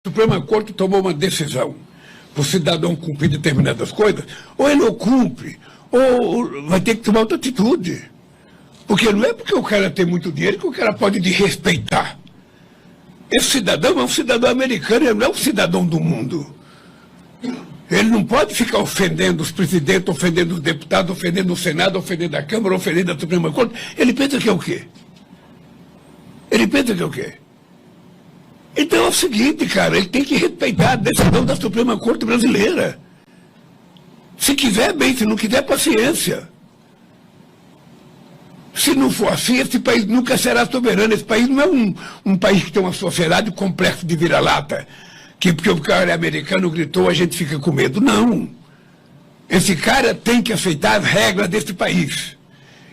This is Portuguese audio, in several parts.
A Suprema Corte tomou uma decisão para o cidadão cumprir determinadas coisas, ou ele não cumpre, ou vai ter que tomar outra atitude. Porque não é porque o cara tem muito dinheiro que o cara pode desrespeitar. Esse cidadão é um cidadão americano, ele não é um cidadão do mundo. Ele não pode ficar ofendendo os presidentes, ofendendo os deputados, ofendendo o Senado, ofendendo a Câmara, ofendendo a Suprema Corte. Ele pensa que é o quê? Ele pensa que é o quê? Então é o seguinte, cara, ele tem que respeitar a decisão da Suprema Corte brasileira. Se quiser, bem, se não quiser, paciência. Se não for assim, esse país nunca será soberano. Esse país não é um país que tem uma sociedade complexo de vira-lata, que porque o cara americano gritou, a gente fica com medo. Não. Esse cara tem que aceitar as regras desse país.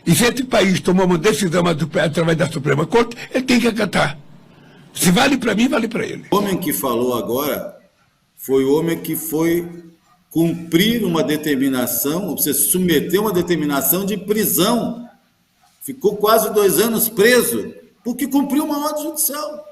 E se esse país tomou uma decisão através da Suprema Corte, ele tem que acatar. Se vale para mim, vale para ele. O homem que falou agora foi o homem que foi cumprir uma determinação, você submeteu uma determinação de prisão. Ficou quase 2 anos preso, porque cumpriu uma ordem judicial.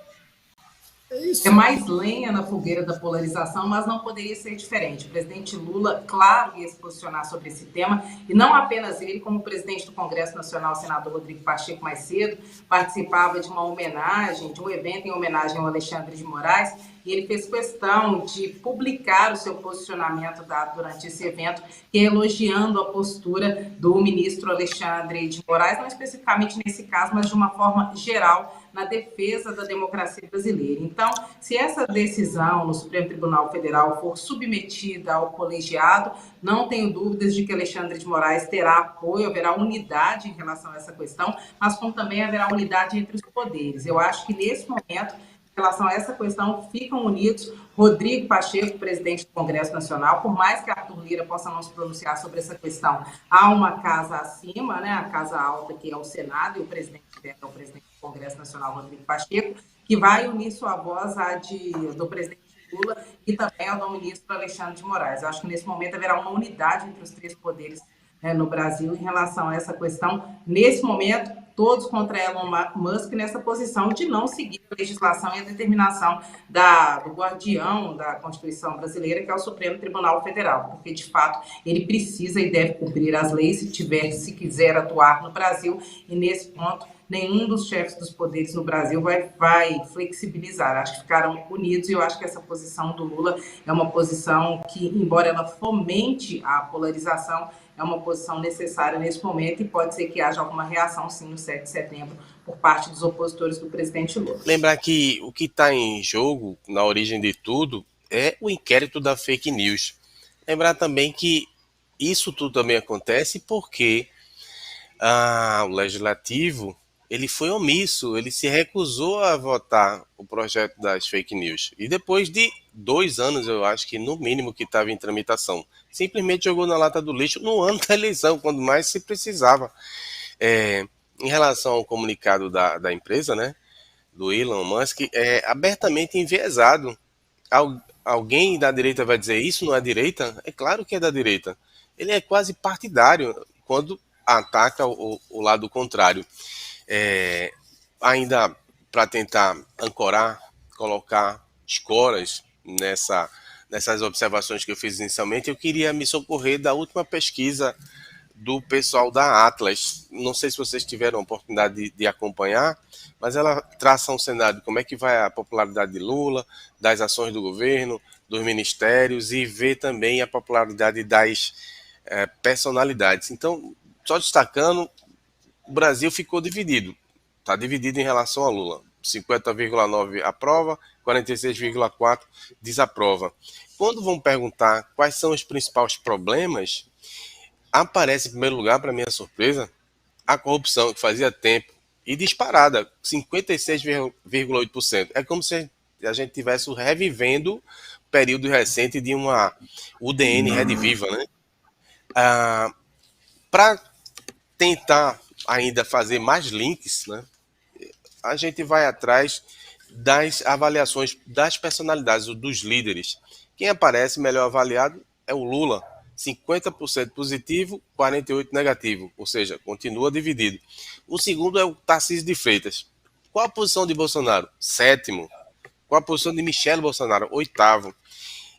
É isso. É mais lenha na fogueira da polarização, mas não poderia ser diferente. O presidente Lula, claro, ia se posicionar sobre esse tema, e não apenas ele, como o presidente do Congresso Nacional, o senador Rodrigo Pacheco, mais cedo, participava de uma homenagem, de um evento em homenagem ao Alexandre de Moraes, e ele fez questão de publicar o seu posicionamento dado durante esse evento, elogiando a postura do ministro Alexandre de Moraes, não especificamente nesse caso, mas de uma forma geral, na defesa da democracia brasileira. Então, se essa decisão no Supremo Tribunal Federal for submetida ao colegiado, não tenho dúvidas de que Alexandre de Moraes terá apoio, haverá unidade em relação a essa questão, mas como também haverá unidade entre os poderes. Eu acho que nesse momento, em relação a essa questão, ficam unidos Rodrigo Pacheco, presidente do Congresso Nacional, por mais que Arthur Lira possa não se pronunciar sobre essa questão, há uma casa acima, né, a casa alta, que é o Senado, e o presidente dela é o presidente do Congresso Nacional, Rodrigo Pacheco, que vai unir sua voz à do presidente Lula e também ao do ministro Alexandre de Moraes. Eu acho que nesse momento haverá uma unidade entre os 3 poderes no Brasil em relação a essa questão. Nesse momento, todos contra Elon Musk nessa posição de não seguir a legislação e a determinação do guardião da Constituição brasileira, que é o Supremo Tribunal Federal, porque, de fato, ele precisa e deve cumprir as leis se quiser atuar no Brasil, e nesse ponto, nenhum dos chefes dos poderes no Brasil vai flexibilizar. Acho que ficaram unidos, e eu acho que essa posição do Lula é uma posição que, embora ela fomente a polarização, é uma posição necessária nesse momento, e pode ser que haja alguma reação, sim, no 7 de setembro, por parte dos opositores do presidente Lula. Lembrar que o que está em jogo, na origem de tudo, é o inquérito da fake news. Lembrar também que isso tudo também acontece porque o Legislativo ele foi omisso, ele se recusou a votar o projeto das fake news. E depois de 2 anos, eu acho que no mínimo que estava em tramitação, simplesmente jogou na lata do lixo no ano da eleição, quando mais se precisava. Em relação ao comunicado da empresa, né, do Elon Musk, é abertamente enviesado. Alguém da direita vai dizer isso não é direita? É claro que é da direita. Ele é quase partidário quando ataca o lado contrário. Ainda para tentar ancorar, colocar escoras nessas observações que eu fiz inicialmente, eu queria me socorrer da última pesquisa do pessoal da Atlas. Não sei se vocês tiveram a oportunidade de acompanhar, mas ela traça um cenário de como é que vai a popularidade de Lula, das ações do governo, dos ministérios, e vê também a popularidade das personalidades. Então, só destacando, o Brasil ficou dividido. Está dividido em relação a Lula. 50,9% aprova, 46,4% desaprova. Quando vão perguntar quais são os principais problemas, aparece em primeiro lugar, para minha surpresa, a corrupção, que fazia tempo, e disparada, 56,8%. É como se a gente estivesse revivendo o período recente de uma UDN rediviva, né? Para tentar ainda fazer mais links, né, a gente vai atrás das avaliações das personalidades, dos líderes. Quem aparece melhor avaliado é o Lula, 50% positivo, 48% negativo, ou seja, continua dividido. O segundo é o Tarcísio de Freitas. Qual a posição de Bolsonaro? 7º, com a posição de Michele Bolsonaro, oitavo.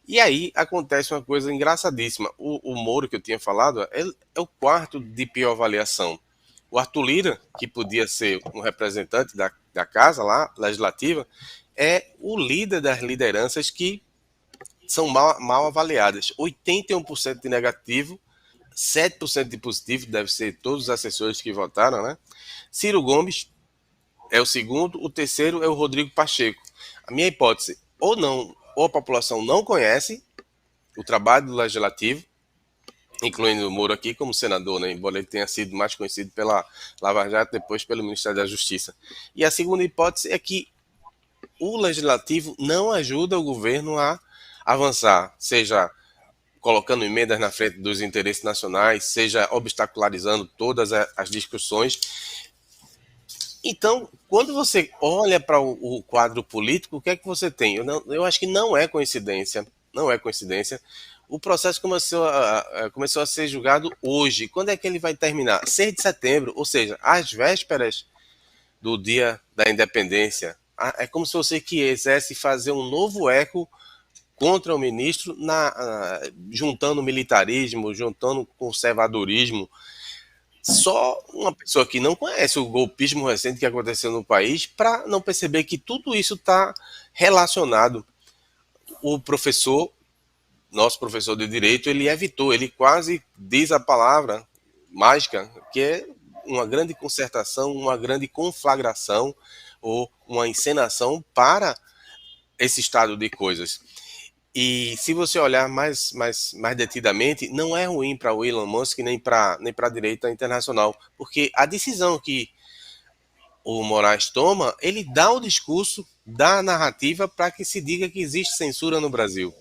E aí acontece uma coisa engraçadíssima. O Moro, que eu tinha falado, é o quarto de pior avaliação. O Arthur Lira, que podia ser um representante da casa lá, legislativa, é o líder das lideranças que são mal avaliadas. 81% de negativo, 7% de positivo, deve ser todos os assessores que votaram, né? Ciro Gomes é o segundo, o terceiro é o Rodrigo Pacheco. A minha hipótese, ou a população não conhece o trabalho do Legislativo, incluindo o Moro aqui como senador, né? Embora ele tenha sido mais conhecido pela Lava Jato, depois pelo Ministério da Justiça. E a segunda hipótese é que o Legislativo não ajuda o governo a avançar, seja colocando emendas na frente dos interesses nacionais, seja obstacularizando todas as discussões. Então, quando você olha para o quadro político, o que é que você tem? Eu acho que não é coincidência, não é coincidência. O processo começou a ser julgado hoje. Quando é que ele vai terminar? 6 de setembro, ou seja, às vésperas do dia da independência. É como se você quisesse fazer um novo eco contra o ministro, juntando militarismo, juntando conservadorismo. Só uma pessoa que não conhece o golpismo recente que aconteceu no país para não perceber que tudo isso está relacionado. O professor, nosso professor de direito, ele evitou, ele quase diz a palavra mágica, que é uma grande concertação, uma grande conflagração ou uma encenação para esse estado de coisas. E se você olhar mais detidamente, não é ruim para o Elon Musk nem para a direita internacional, porque a decisão que o Moraes toma, ele dá o discurso, dá a narrativa para que se diga que existe censura no Brasil.